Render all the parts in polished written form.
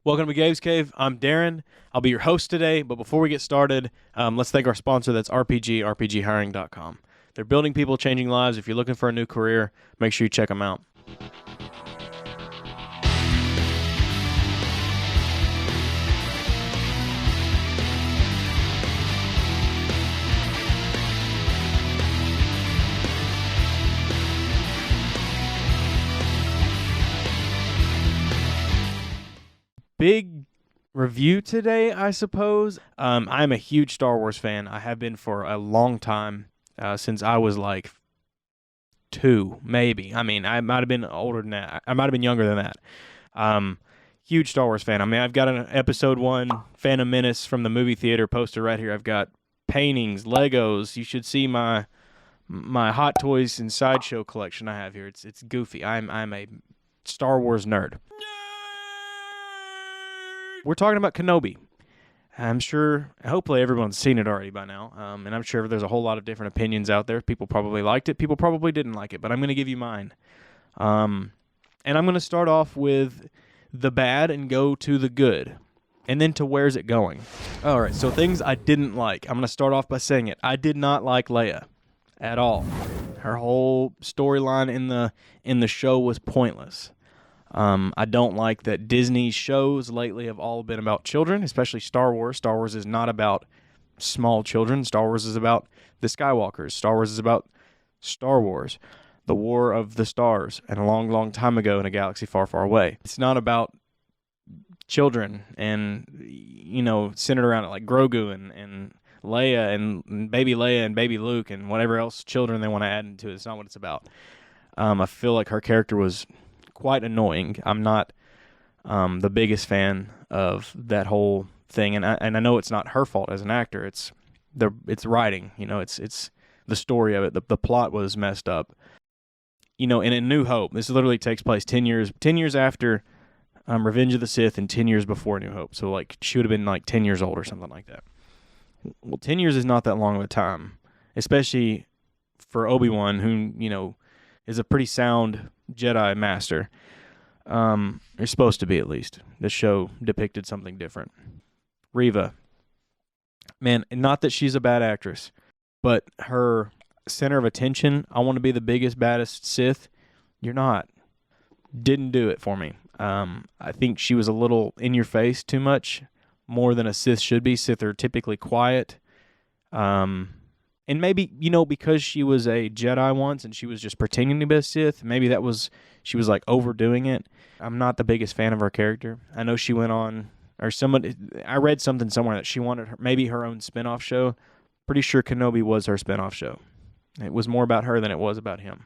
Welcome to Gabe's Cave. I'm Darren. I'll be your host today, but before we get started, let's thank our sponsor. That's RPG, rpghiring.com. They're building people, changing lives. If you're looking for a new career, make sure you check them out. Big review today, I suppose. I'm a huge Star Wars fan. I have been for a long time, since I was like 2, maybe. I mean, I might have been older than that. I might have been younger than that. Huge Star Wars fan. I mean, I've got an Episode 1 Phantom Menace from the movie theater poster right here. I've got paintings, Legos. You should see my Hot Toys and Sideshow collection I have here. It's goofy. I'm a Star Wars nerd. We're talking about Kenobi. Hopefully everyone's seen it already by now, and I'm sure there's a whole lot of different opinions out there. People probably liked it. People probably didn't like it, but I'm going to give you mine. And I'm going to start off with the bad and go to the good, and then to where's it going. All right, so things I didn't like. I'm going to start off by saying it. I did not like Leia at all. Her whole storyline in the show was pointless. I don't like that Disney's shows lately have all been about children, especially Star Wars. Star Wars is not about small children. Star Wars is about the Skywalkers. Star Wars is about Star Wars, the War of the Stars, and a long, long time ago in a galaxy far, far away. It's not about children and, centered around it like Grogu and Leia and baby Luke and whatever else children they want to add into it. It's not what it's about. I feel like her character was quite annoying. I'm not the biggest fan of that whole thing, and I know it's not her fault as an actor. It's writing. It's the story of it. The plot was messed up. In A New Hope, this literally takes place 10 years after Revenge of the Sith and 10 years before New Hope. So like she would have been like 10 years old or something like that. Well, 10 years is not that long of a time, especially for Obi-Wan, who is a pretty sound Jedi master. You're supposed to be, at least. The show depicted something different. Reva. Man, not that she's a bad actress, but her center of attention, I want to be the biggest, baddest Sith. You're not. Didn't do it for me. I think she was a little in your face too much, more than a Sith should be. Sith are typically quiet. And maybe, because she was a Jedi once and she was just pretending to be a Sith, maybe she was like overdoing it. I'm not the biggest fan of her character. I know she went on, I read something somewhere that she wanted maybe her own spinoff show. Pretty sure Kenobi was her spinoff show. It was more about her than it was about him.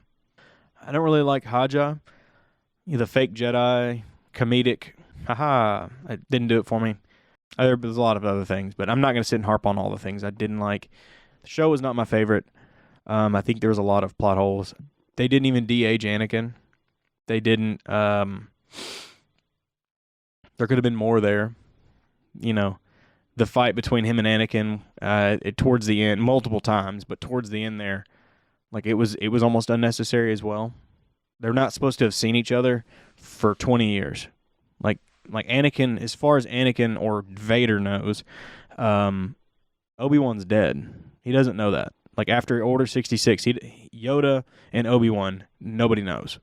I don't really like Haja, the fake Jedi, comedic. It didn't do it for me. There was a lot of other things, but I'm not going to sit and harp on all the things I didn't like. The show was not my favorite. I think there was a lot of plot holes. They didn't even de-age Anakin. They didn't. There could have been more there. The fight between him and Anakin towards the end, multiple times, but towards the end there, like it was almost unnecessary as well. They're not supposed to have seen each other for 20 years. Like Anakin, as far as Anakin or Vader knows, Obi-Wan's dead. He doesn't know that. Like after Order 66, Yoda and Obi-Wan, nobody knows.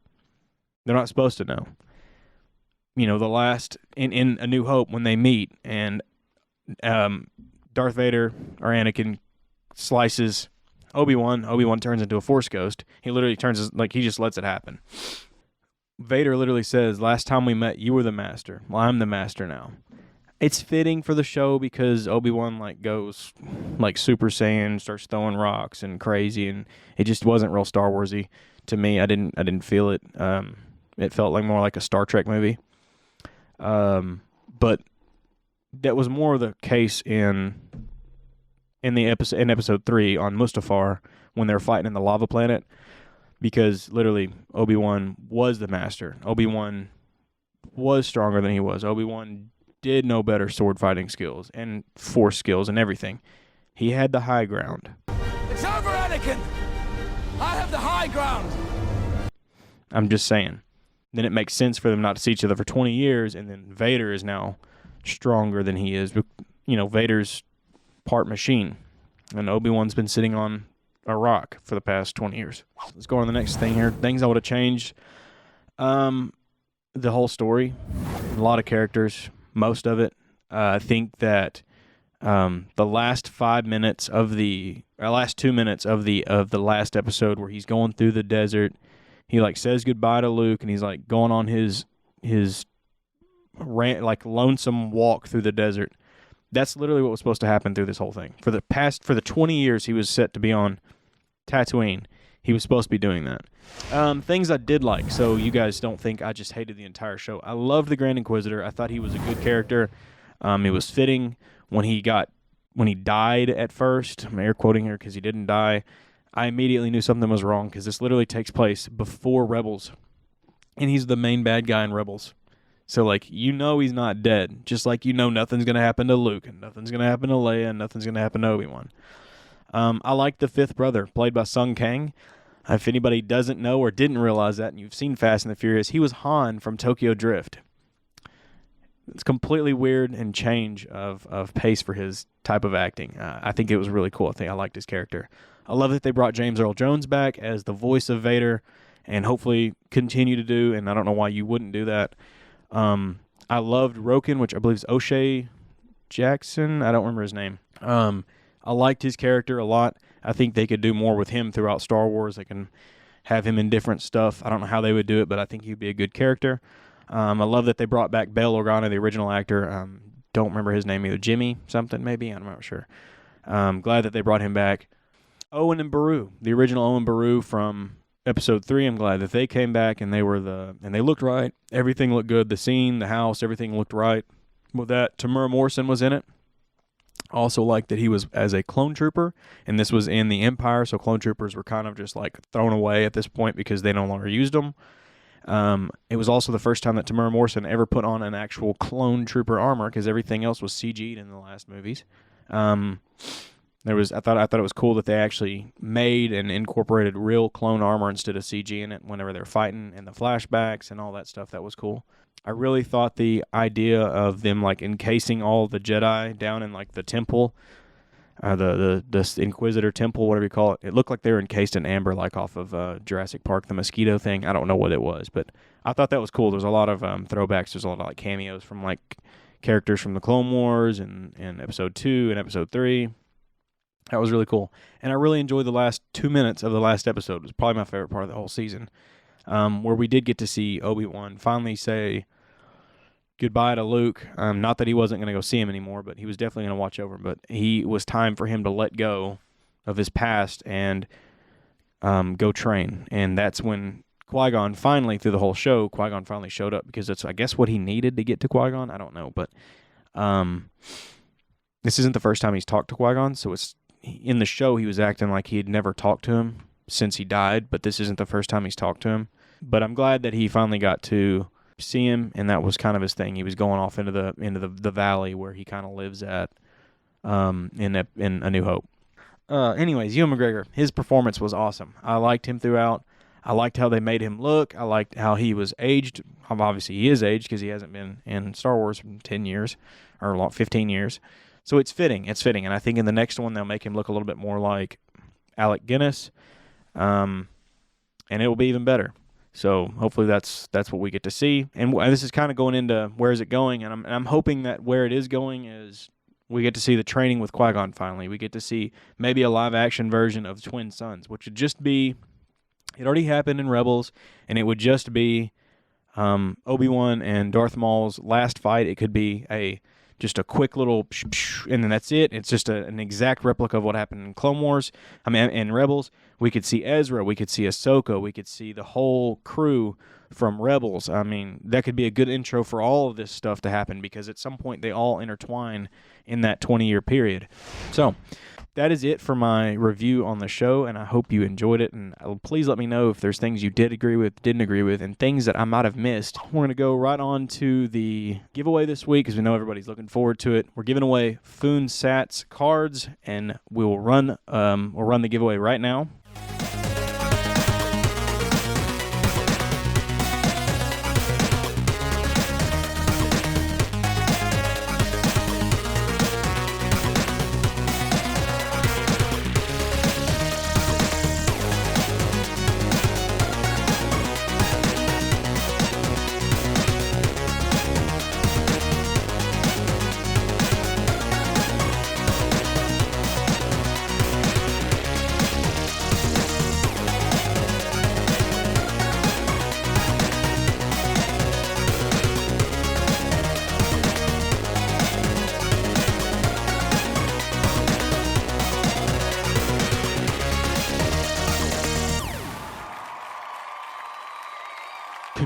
They're not supposed to know. The last in A New Hope when they meet and Darth Vader or Anakin slices Obi-Wan turns into a Force ghost. He literally he just lets it happen. Vader literally says, "Last time we met, you were the master. Well, I'm the master now." It's fitting for the show because Obi-Wan goes Super Saiyan, starts throwing rocks and crazy, and it just wasn't real Star Warsy to me. I didn't feel it. It felt more like a Star Trek movie. But that was more the case in episode 3 on Mustafar when they were fighting in the lava planet, because literally Obi-Wan was the master. Obi-Wan was stronger than he was. Obi-Wan did know better sword fighting skills and force skills and everything. He had the high ground. It's over, Anakin! I have the high ground! I'm just saying. then it makes sense for them not to see each other for 20 years, and then Vader is now stronger than he is. You know, Vader's part machine, and Obi-Wan's been sitting on a rock for the past 20 years. Let's go on to the next thing here. Things I would have changed. The whole story, a lot of characters, most of it. I think that the last 5 minutes of last 2 minutes of the last episode where he's going through the desert, he like says goodbye to Luke, and he's like going on his lonesome walk through the desert. That's literally what was supposed to happen through this whole thing. For the 20 years he was set to be on Tatooine, he was supposed to be doing that. Things I did like, so you guys don't think I just hated the entire show. I loved the Grand Inquisitor. I thought he was a good character. It was fitting when he died at first. I'm air quoting here because he didn't die. I immediately knew something was wrong because this literally takes place before Rebels, and he's the main bad guy in Rebels. So, like, you know he's not dead, just like you know nothing's going to happen to Luke, and nothing's going to happen to Leia, and nothing's going to happen to Obi-Wan. I like the fifth brother, played by Sung Kang. If anybody doesn't know or didn't realize that, and you've seen Fast and the Furious, he was Han from Tokyo Drift. It's completely weird and change of pace for his type of acting. I think it was really cool. I liked his character. I love that they brought James Earl Jones back as the voice of Vader, and hopefully continue to do, and I don't know why you wouldn't do that. I loved Roken, which I believe is O'Shea Jackson. I don't remember his name. I liked his character a lot. I think they could do more with him throughout Star Wars. They can have him in different stuff. I don't know how they would do it, but I think he'd be a good character. I love that they brought back Bail Organa, the original actor. Don't remember his name either. Jimmy something maybe? I'm not sure. Glad that they brought him back. Owen and Beru, the original Owen Beru from Episode 3. I'm glad that they came back and they looked right. Everything looked good. The scene, the house, everything looked right. With that, Tamura Morrison was in it. Also liked that he was as a clone trooper, and this was in the Empire, so clone troopers were kind of just like thrown away at this point because they no longer used them. It was also the first time that Tamura Morrison ever put on an actual clone trooper armor because everything else was CG'd in the last movies. I thought it was cool that they actually made and incorporated real clone armor instead of CG in it whenever they're fighting, and the flashbacks and all that stuff. That was cool. I really thought the idea of them like encasing all the Jedi down in like the temple, the Inquisitor temple, whatever you call it, it looked like they were encased in amber, like off of Jurassic Park, the mosquito thing. I don't know what it was, but I thought that was cool. There was a lot of throwbacks. There's a lot of like cameos from like characters from the Clone Wars and Episode 2 and Episode 3. That was really cool. And I really enjoyed the last 2 minutes of the last episode. It was probably my favorite part of the whole season, where we did get to see Obi-Wan finally say goodbye to Luke. Not that he wasn't going to go see him anymore, but he was definitely going to watch over him. But it was time for him to let go of his past and go train. And that's when Qui-Gon finally, through the whole show, Qui-Gon finally showed up because it's, I guess, what he needed to get to Qui-Gon. I don't know. But this isn't the first time he's talked to Qui-Gon, so it's in the show he was acting like he had never talked to him since he died, but this isn't the first time he's talked to him. But I'm glad that he finally got to see him, and that was kind of his thing. He was going off into the valley where he kind of lives at in A New Hope. Anyways, Ewan McGregor, his performance was awesome. I liked him throughout. I liked how they made him look. I liked how he was aged. Obviously, he is aged because he hasn't been in Star Wars for 10 years or 15 years. So it's fitting. It's fitting. And I think in the next one, they'll make him look a little bit more like Alec Guinness. And it will be even better. So hopefully that's what we get to see. And this is kind of going into where is it going. And I'm hoping that where it is going is we get to see the training with Qui-Gon finally. We get to see maybe a live-action version of Twin Sons, which would just be, it already happened in Rebels, and it would just be Obi-Wan and Darth Maul's last fight. It could be just a quick little and then that's it. It's just an exact replica of what happened in Clone Wars. In Rebels, we could see Ezra, we could see Ahsoka, we could see the whole crew from Rebels. I mean, that could be a good intro for all of this stuff to happen because at some point they all intertwine in that 20-year period. So that is it for my review on the show, and I hope you enjoyed it. And please let me know if there's things you did agree with, didn't agree with, and things that I might have missed. We're going to go right on to the giveaway this week because we know everybody's looking forward to it. We're giving away Foon Sats cards, and we'll run the giveaway right now.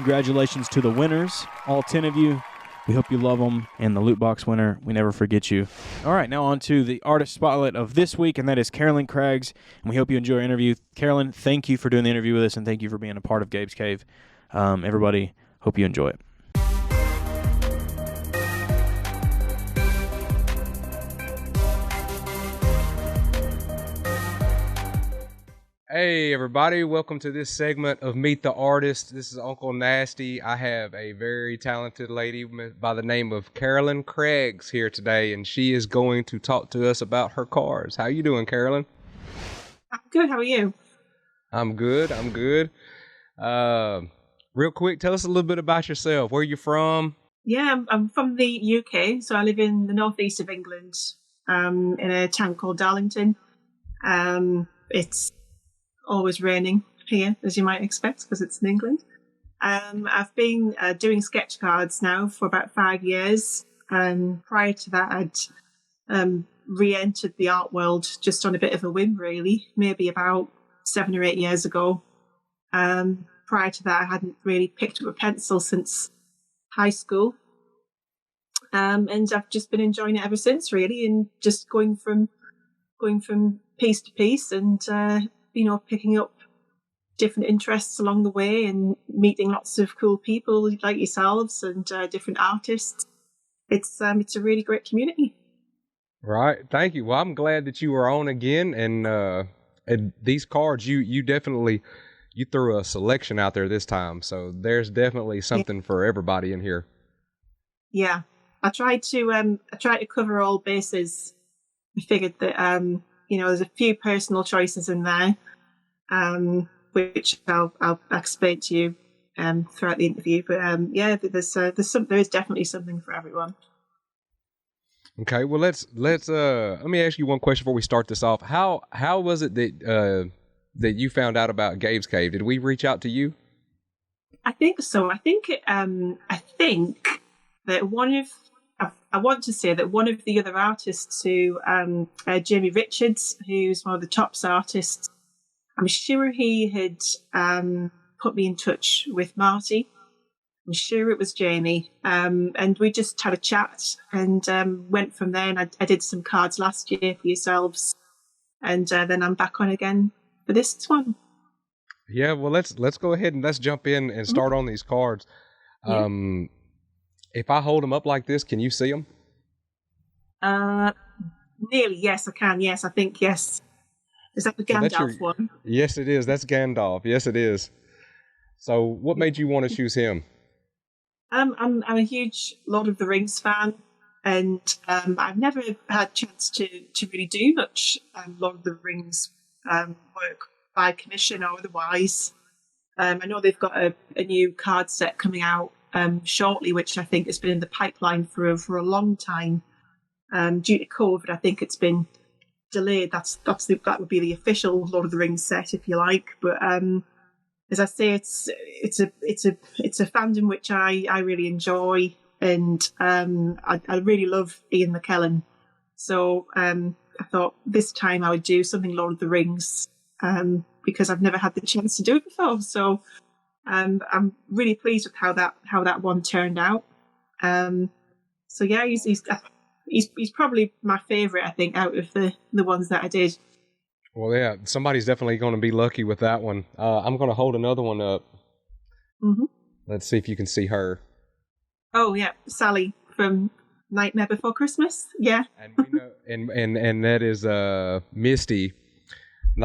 congratulations to the winners, all 10 of you. We hope you love them. And the loot box winner, we never forget you. All right, now on to the artist spotlight of this week, and that is Carolyn Craggs. And we hope you enjoy our interview. Carolyn, thank you for doing the interview with us, and thank you for being a part of Gabe's Cave. Everybody, hope you enjoy it. Hey everybody, welcome to this segment of Meet the Artist. This is Uncle Nasty. I have a very talented lady by the name of Carolyn Craggs here today, and she is going to talk to us about her cars. How you doing, Carolyn? I'm good, how are you? I'm good. Real quick, tell us a little bit about yourself. Where are you from? Yeah, I'm from the UK, so I live in the northeast of England, in a town called Darlington. It's always raining here, as you might expect, because it's in England. I've been doing sketch cards now for about 5 years. Prior to that, I'd re-entered the art world just on a bit of a whim, really, maybe about 7 or 8 years ago. Prior to that, I hadn't really picked up a pencil since high school. And I've just been enjoying it ever since, really, and just going from piece to piece and picking up different interests along the way and meeting lots of cool people like yourselves and different artists. It's a really great community. Right. Thank you. Well, I'm glad that you were on again. And these cards, you definitely, you threw a selection out there this time. So there's definitely something for everybody in here. Yeah. I tried to cover all bases. I figured that, there's a few personal choices in there, which I'll explain to you throughout the interview. But there is definitely something for everyone. Okay, well let me ask you one question before we start this off. How was it that you found out about Gabe's Cave? Did we reach out to you? I think so. I think that I want to say that one of the other artists who, Jamie Richards, who's one of the Tops artists, I'm sure he had put me in touch with Marty. I'm sure it was Jamie. And we just had a chat and went from there. And I did some cards last year for yourselves. And then I'm back on again for this one. Yeah, well, let's go ahead and let's jump in and start on these cards. Yeah. If I hold them up like this, can you see them? Nearly, yes, I can. Yes, I think, yes. Is that the Gandalf one? Yes, it is. That's Gandalf. Yes, it is. So what made you want to choose him? I'm a huge Lord of the Rings fan, and I've never had a chance to really do much Lord of the Rings work by commission or otherwise. I know they've got a new card set coming out shortly, which I think has been in the pipeline for a long time. Due to COVID, I think it's been delayed. That would be the official Lord of the Rings set, if you like. But as I say, it's a fandom which I really enjoy, and I really love Ian McKellen. So I thought this time I would do something Lord of the Rings because I've never had the chance to do it before. So I'm really pleased with how that one turned out. So yeah, he's probably my favourite, I think, out of the ones that I did. Well, yeah, somebody's definitely going to be lucky with that one. I'm going to hold another one up. Mm-hmm. Let's see if you can see her. Oh yeah, Sally from Nightmare Before Christmas. Yeah, and we know, and that is Misty.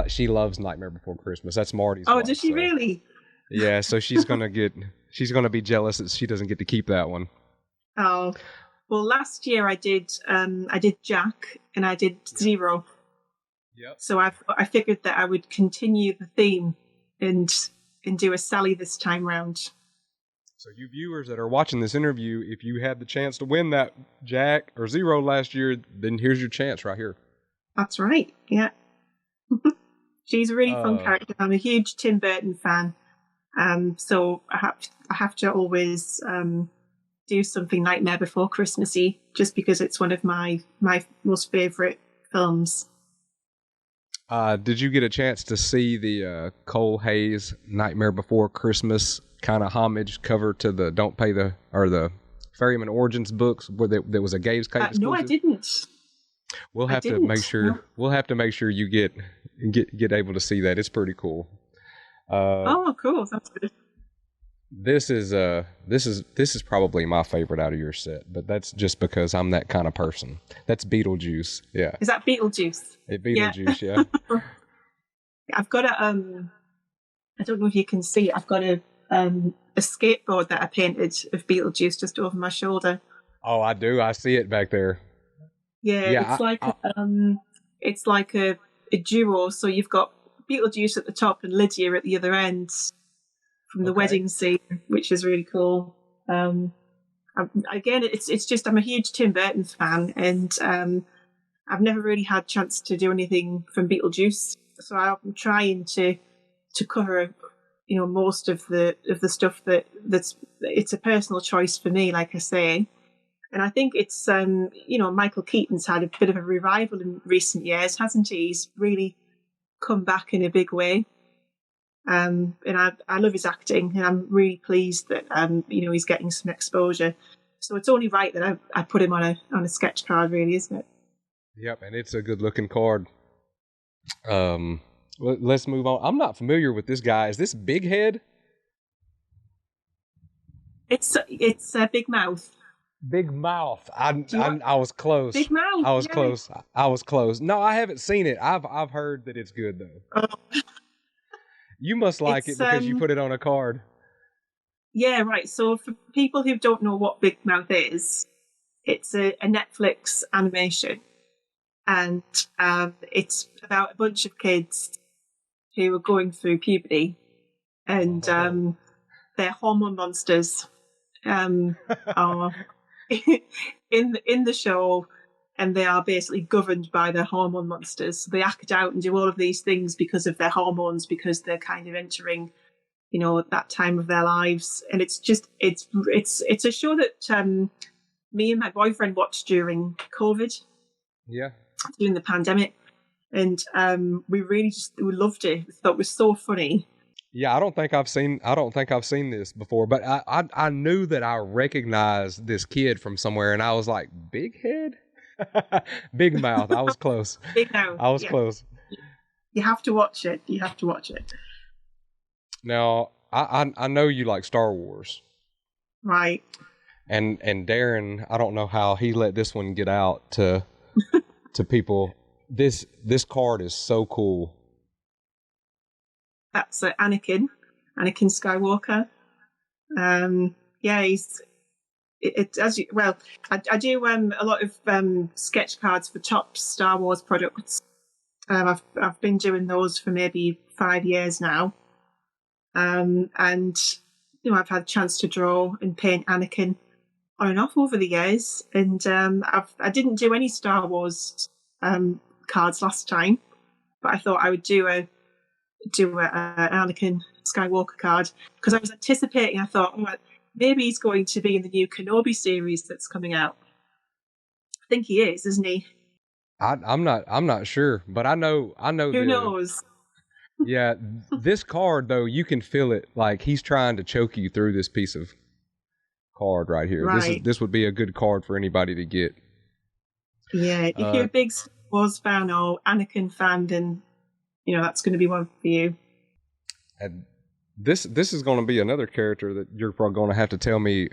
She loves Nightmare Before Christmas. That's Marty's. Oh, wife, does she really? Yeah, so she's gonna be jealous that she doesn't get to keep that one. Oh, well, last year I did Jack and I did Zero. Yep. So I figured that I would continue the theme and do a Sally this time round. So you viewers that are watching this interview, if you had the chance to win that Jack or Zero last year, then here's your chance right here. That's right. Yeah. She's a really fun character. I'm a huge Tim Burton fan. So I have to always do something Nightmare Before Christmassy, just because it's one of my most favourite films. Did you get a chance to see the Cole Hayes Nightmare Before Christmas kind of homage cover to the the Ferryman Origins books where there was a Gabe's Cave exclusive? No, I didn't. We'll have to make sure. No. We'll have to make sure you get able to see that. It's pretty cool. Oh, cool! That's good. This is probably my favorite out of your set, but that's just because I'm that kind of person. That's Beetlejuice. Yeah. Is that Beetlejuice? Beetlejuice. Yeah. I've got a I don't know if you can see it. I've got a skateboard that I painted of Beetlejuice just over my shoulder. Oh, I do. I see it back there. Yeah, it's like a duo. So you've got Beetlejuice at the top and Lydia at the other end from the wedding scene, which is really cool. Again, it's just I'm a huge Tim Burton fan, and I've never really had a chance to do anything from Beetlejuice. So I'm trying to cover, most of the stuff that's it's a personal choice for me, like I say. And I think it's, Michael Keaton's had a bit of a revival in recent years, hasn't he? He's really come back in a big way. And I love his acting, and I'm really pleased that, he's getting some exposure. So it's only right that I put him on a sketch card, really, isn't it? Yep, and it's a good-looking card. Let's move on. I'm not familiar with this guy. Is this Big Head? It's Big Mouth. Big Mouth. I was close. Big Mouth. I was close. I was close. No, I haven't seen it. I've heard that it's good though. Oh. You must like it because you put it on a card. Yeah, right. So for people who don't know what Big Mouth is, it's a Netflix animation, and it's about a bunch of kids who are going through puberty, and they're hormone monsters. Are in the show, and they are basically governed by their hormone monsters. So they act out and do all of these things because of their hormones, because they're kind of entering, that time of their lives. And it's a show that me and my boyfriend watched during COVID. Yeah. During the pandemic. And we loved it. We thought it was so funny. Yeah, I don't think I've seen this before, but I knew that I recognized this kid from somewhere, and I was like, Big Head? Big Mouth. I was close. Big Mouth. I was close. You have to watch it. Now, I know you like Star Wars. Right. And Darren, I don't know how he let this one get out to people. This card is so cool. That's Anakin Skywalker. I do a lot of sketch cards for top Star Wars products. I've been doing those for maybe 5 years now, and I've had a chance to draw and paint Anakin on and off over the years. And I didn't do any Star Wars cards last time, but I thought I would do an Anakin Skywalker card because I was anticipating. I thought, maybe he's going to be in the new Kenobi series that's coming out. I think he is, isn't he? I'm not sure, but I know. Who knows? Yeah, this card though, you can feel it. Like he's trying to choke you through this piece of card right here. Right. This would be a good card for anybody to get. Yeah, if you're a big Star Wars fan or Anakin fan, then that's going to be one for you. And this is going to be another character that you're probably going to have to tell me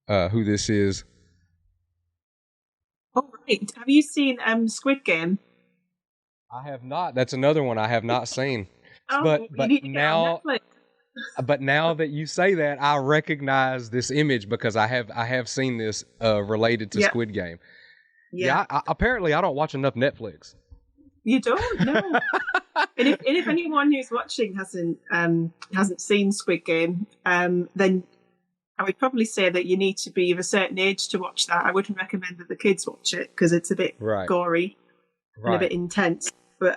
who this is. Oh, right. Have you seen Squid Game? I have not. That's another one I have not seen. But now that you say that, I recognize this image because I have seen this related to Squid Game. Yeah. Apparently I don't watch enough Netflix. You don't? No. And if anyone who's watching hasn't seen Squid Game, then I would probably say that you need to be of a certain age to watch that. I wouldn't recommend that the kids watch it because it's a bit gory and a bit intense. But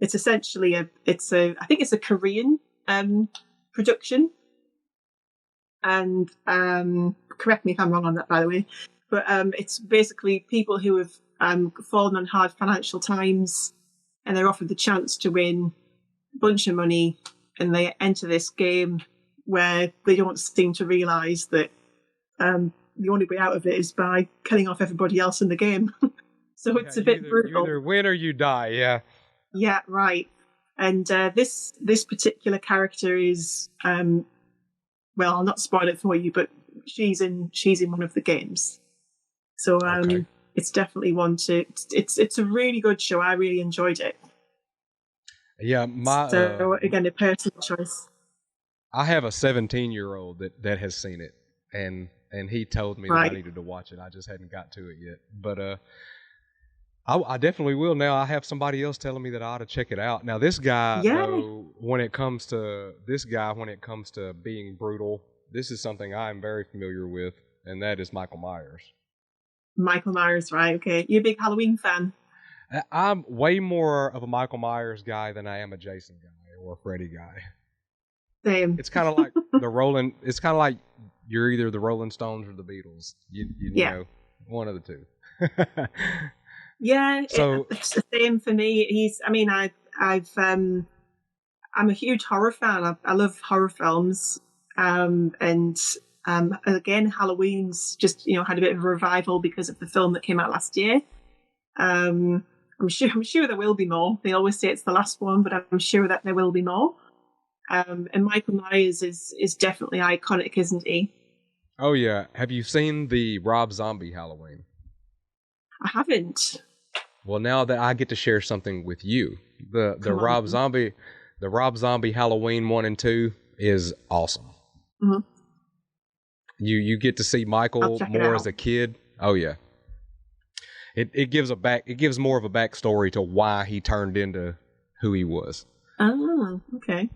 it's essentially I think it's a Korean production. And correct me if I'm wrong on that, by the way. But it's basically people who have fallen on hard financial times, and they're offered the chance to win a bunch of money, and they enter this game where they don't seem to realise that the only way out of it is by killing off everybody else in the game. So it's a bit brutal. You either win or you die, yeah. Yeah, right. And this particular character is, well, I'll not spoil it for you, but she's in one of the games. So Okay. it's definitely one to. It's a really good show. I really enjoyed it. Yeah, So again, a personal choice. I have a 17-year-old that has seen it, and he told me that I Right. needed to watch it. I just hadn't got to it yet, but I definitely will now. I have somebody else telling me that I ought to check it out. Now, this guy, Yeah. though, when it comes to being brutal, this is something I am very familiar with, and that is Michael Myers. Michael Myers, right? Okay, you're a big Halloween fan. I'm way more of a Michael Myers guy than I am a Jason guy or a Freddy guy. Same. It's kind of like It's kind of like you're either the Rolling Stones or the Beatles. You Yeah. know, one of the two. Yeah, So- it's the same for me. I'm a huge horror fan. I love horror films, and again, Halloween's just had a bit of a revival because of the film that came out last year. I'm sure there will be more. They always say it's the last one, but I'm sure that there will be more. And Michael Myers is definitely iconic, isn't he? Oh yeah, have you seen the Rob Zombie Halloween? I haven't. Well, now that I get to share something with you, the Come on. Rob Zombie Halloween 1 and 2 is awesome. Mhm. You get to see I'll Michael check it more out. as a kid. Oh yeah. It gives more of a backstory to why he turned into who he was. Oh, okay.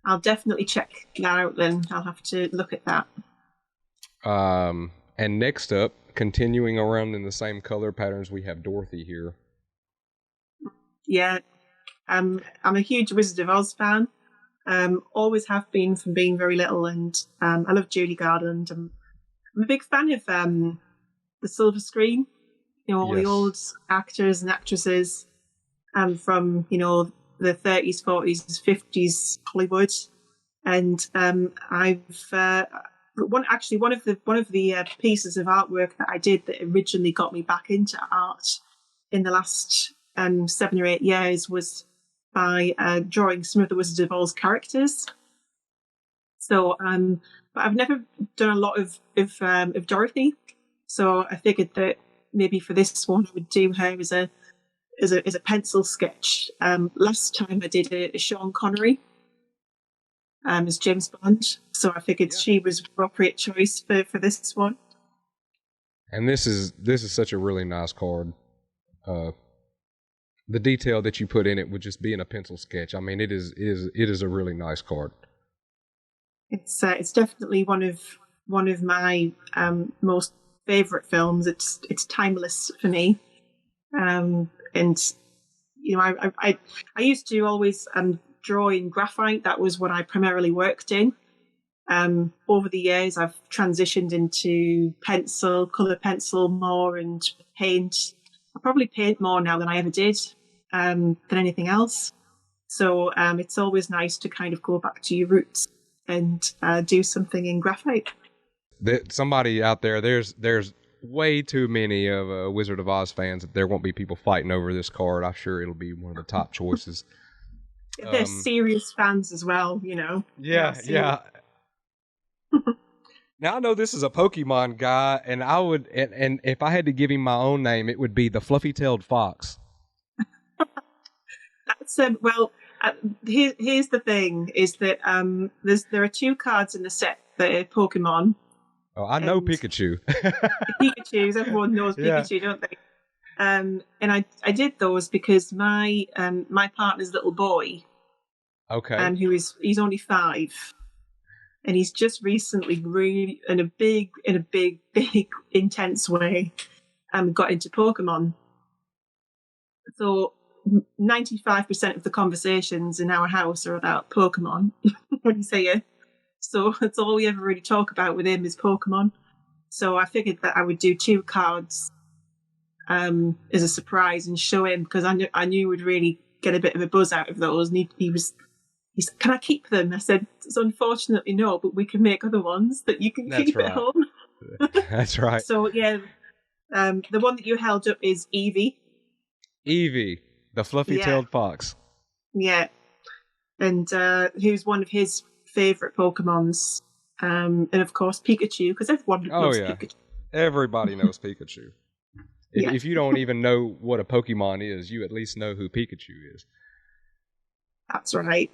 I'll definitely check that out then. I'll have to look at that. And next up, continuing around in the same color patterns, we have Dorothy here. Yeah. I'm a huge Wizard of Oz fan. Always have been from being very little, and I love Julie Garland. I'm a big fan of the silver screen. All the Yes. old actors and actresses from the 30s, 40s, 50s Hollywood, and I've one of the pieces of artwork that I did that originally got me back into art in the last 7 or 8 years was by drawing some of the Wizard of Oz characters. So, but I've never done a lot of Dorothy. So I figured that maybe for this one I would do her as a pencil sketch. Last time I did a Sean Connery as James Bond, so I figured she was an appropriate choice for this one. And this is such a really nice card. The detail that you put in it would just be in a pencil sketch. I mean, it is a really nice card. It's definitely one of my most favorite films. It's timeless for me, and I used to always draw in graphite. That was what I primarily worked in. Over the years, I've transitioned into color pencil more, and paint. I probably paint more now than I ever did than anything else. So it's always nice to kind of go back to your roots and do something in graphite. That somebody out there, there's way too many of Wizard of Oz fans that there won't be people fighting over this card. I'm sure it'll be one of the top choices. They're serious fans as well, Yeah. Now I know this is a Pokemon guy, and I would, and if I had to give him my own name, it would be the Fluffy-tailed Fox. That's here's the thing: is that there are 2 cards in the set that are Pokemon. Oh, I know And- Pikachu. Pikachu's, everyone knows Yeah. Pikachu, don't they? And I did those because my partner's little boy, Okay. he's only 5, and he's just recently really in a big intense way got into Pokemon. So 95% of the conversations in our house are about Pokemon when he's here. So that's all we ever really talk about with him is Pokemon. So I figured that I would do 2 cards as a surprise and show him, because I knew he would really get a bit of a buzz out of those. And he's like, can I keep them? I said, so unfortunately no, but we can make other ones that you can keep at home. That's right. So yeah, the one that you held up is Evie. Evie, the fluffy-tailed fox. Yeah, and who's one of his favourite Pokemons. And of course Pikachu, because everyone loves Pikachu. Everybody knows Pikachu. If you don't even know what a Pokemon is, you at least know who Pikachu is. That's right.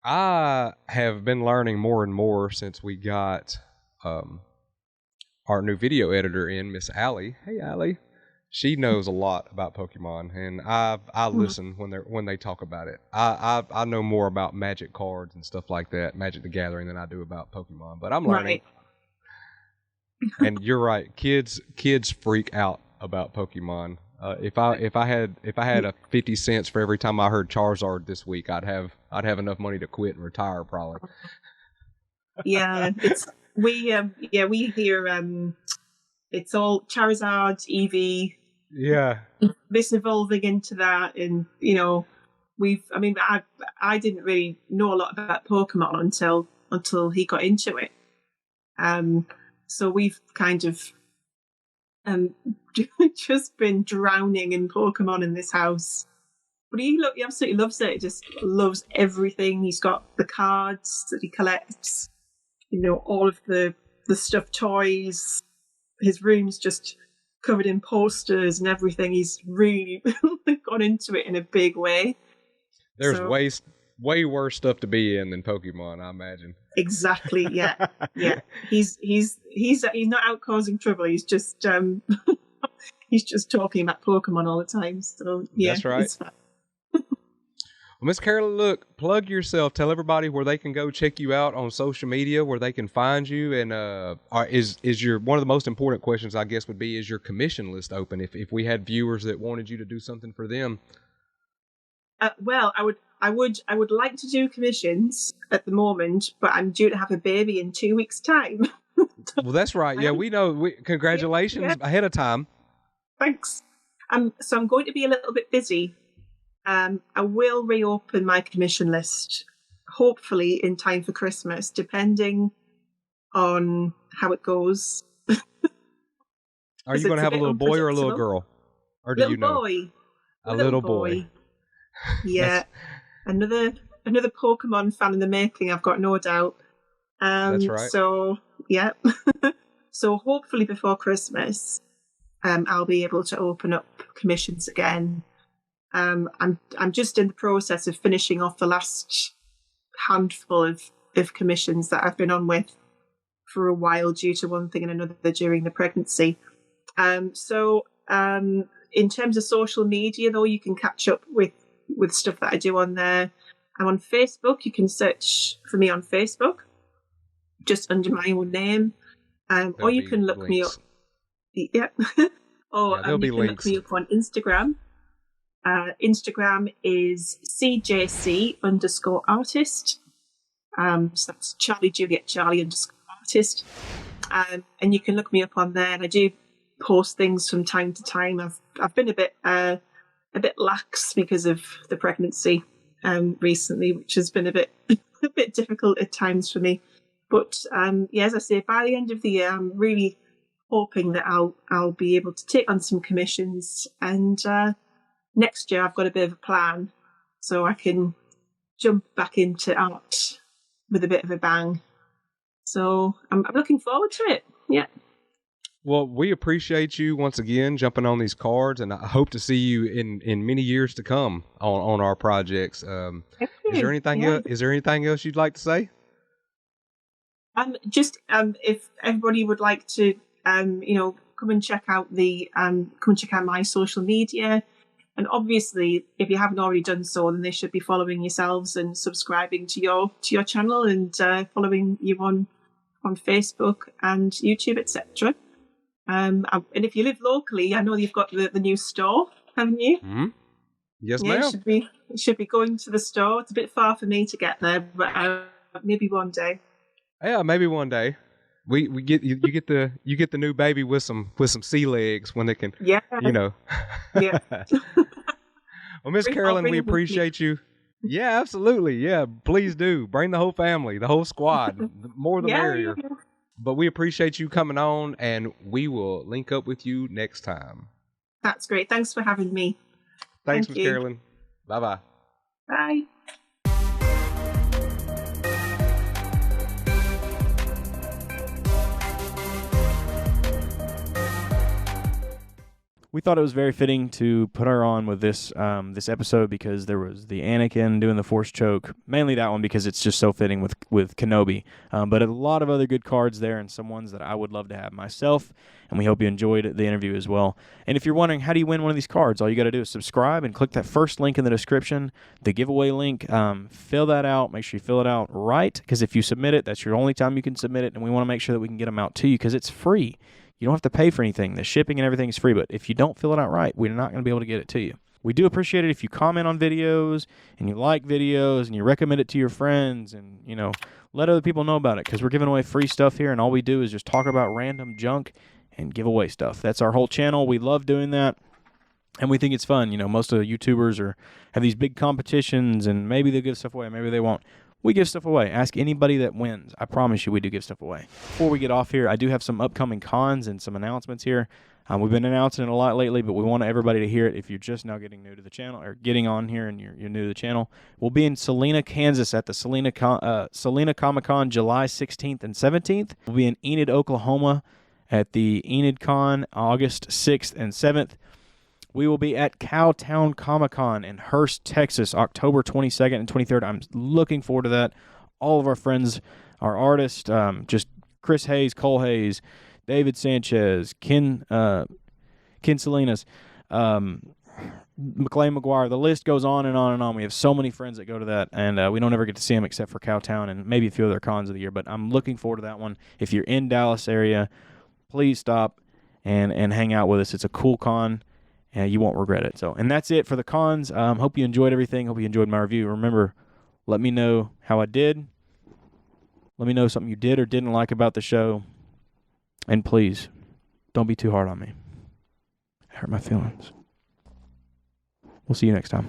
I have been learning more and more since we got our new video editor in, Miss Allie. Hey, Allie. She knows a lot about Pokemon, and I listen when they talk about it. I know more about Magic cards and stuff like that, Magic the Gathering, than I do about Pokemon. But I'm learning. Right. And you're right. Kids freak out about Pokemon. If I had a 50 cents for every time I heard Charizard this week, I'd have enough money to quit and retire probably. Yeah, we hear it's all Charizard, Eevee. Yeah. This evolving into that, and I didn't really know a lot about Pokemon until he got into it. So we've kind of just been drowning in Pokemon in this house. But he absolutely loves it. He just loves everything. He's got the cards that he collects, all of the stuffed toys. His room's just covered in posters and everything. He's really gone into it in a big way. There's way worse stuff to be in than Pokemon, I imagine. Exactly. Yeah. Yeah. He's not out causing trouble. He's just he's just talking about Pokemon all the time. So yeah, that's right. It's fun. Well, Miss Carolyn, look, plug yourself. Tell everybody where they can go check you out on social media, where they can find you, and is your one of the most important questions, I guess, would be, is your commission list open? If we had viewers that wanted you to do something for them. Well, I would like to do commissions at the moment, but I'm due to have a baby in 2 weeks' time. Well, that's right. Yeah, we know. Congratulations ahead of time. Thanks. So I'm going to be a little bit busy. I will reopen my commission list, hopefully in time for Christmas, depending on how it goes. Are you going to have a little boy or a little girl? Or do you know? Boy. A little boy. Yeah. Another Pokemon fan in the making, I've got no doubt. That's right. So, yeah. So hopefully before Christmas, I'll be able to open up commissions again. I'm just in the process of finishing off the last handful of commissions that I've been on with for a while due to one thing and another during the pregnancy. So in terms of social media, though, you can catch up with stuff that I do on there. I'm on Facebook. You can search for me on Facebook, just under my own name. Or you can look me up. Yeah. Or you can look me up on Instagram. Instagram is CJC_artist. So that's Charlie Juliet Charlie _artist. And you can look me up on there, and I do post things from time to time. I've been a bit lax because of the pregnancy recently, which has been a bit difficult at times for me. But as I say, by the end of the year, I'm really hoping that I'll be able to take on some commissions, and next year I've got a bit of a plan, so I can jump back into art with a bit of a bang. So I'm looking forward to it. Yeah. Well, we appreciate you once again jumping on these cards, and I hope to see you in many years to come on our projects. Is there anything else? Is there anything else you'd like to say? Just if everybody would like to, come and check out my social media. And obviously, if you haven't already done so, then they should be following yourselves and subscribing to your channel, and following you on Facebook and YouTube, etc. And if you live locally, I know you've got the new store, haven't you? Mm-hmm. Yes, ma'am. Should be going to the store. It's a bit far for me to get there, but maybe one day. Yeah, maybe one day. You get the new baby with some sea legs when they can. Yeah. Yeah. Well, Miss I'll Carolyn, bring we them with me. appreciate you. Yeah, absolutely. Yeah, please do. Bring the whole family, the whole squad. The more the merrier. Yeah. But we appreciate you coming on, and we will link up with you next time. That's great. Thanks for having me. Thanks, Thank Miss you. Carolyn. Bye-bye. Bye. We thought it was very fitting to put her on with this this episode because there was the Anakin doing the Force choke, mainly that one because it's just so fitting with Kenobi. But a lot of other good cards there and some ones that I would love to have myself, and we hope you enjoyed the interview as well. And if you're wondering how do you win one of these cards, all you got to do is subscribe and click that first link in the description, the giveaway link. Fill that out. Make sure you fill it out right because if you submit it, that's your only time you can submit it, and we want to make sure that we can get them out to you because it's free. You don't have to pay for anything. The shipping and everything is free, but if you don't fill it out right, we're not going to be able to get it to you. We do appreciate it if you comment on videos and you like videos and you recommend it to your friends and, let other people know about it because we're giving away free stuff here and all we do is just talk about random junk and give away stuff. That's our whole channel. We love doing that and we think it's fun. Most of the YouTubers have these big competitions and maybe they'll give stuff away, maybe they won't. We give stuff away. Ask anybody that wins. I promise you we do give stuff away. Before we get off here, I do have some upcoming cons and some announcements here. We've been announcing it a lot lately, but we want everybody to hear it if you're just now getting new to the channel or getting on here and you're new to the channel. We'll be in Salina, Kansas at the Salina Comic-Con July 16th and 17th. We'll be in Enid, Oklahoma at the Enid Con August 6th and 7th. We will be at Cowtown Comic-Con in Hurst, Texas, October 22nd and 23rd. I'm looking forward to that. All of our friends, our artists, just Chris Hayes, Cole Hayes, David Sanchez, Ken Salinas, McLean McGuire. The list goes on and on and on. We have so many friends that go to that, and we don't ever get to see them except for Cowtown and maybe a few other cons of the year. But I'm looking forward to that one. If you're in Dallas area, please stop and hang out with us. It's a cool con. You won't regret it. And that's it for the cons. Hope you enjoyed everything. Hope you enjoyed my review. Remember, let me know how I did. Let me know something you did or didn't like about the show. And please, don't be too hard on me. It hurt my feelings. We'll see you next time.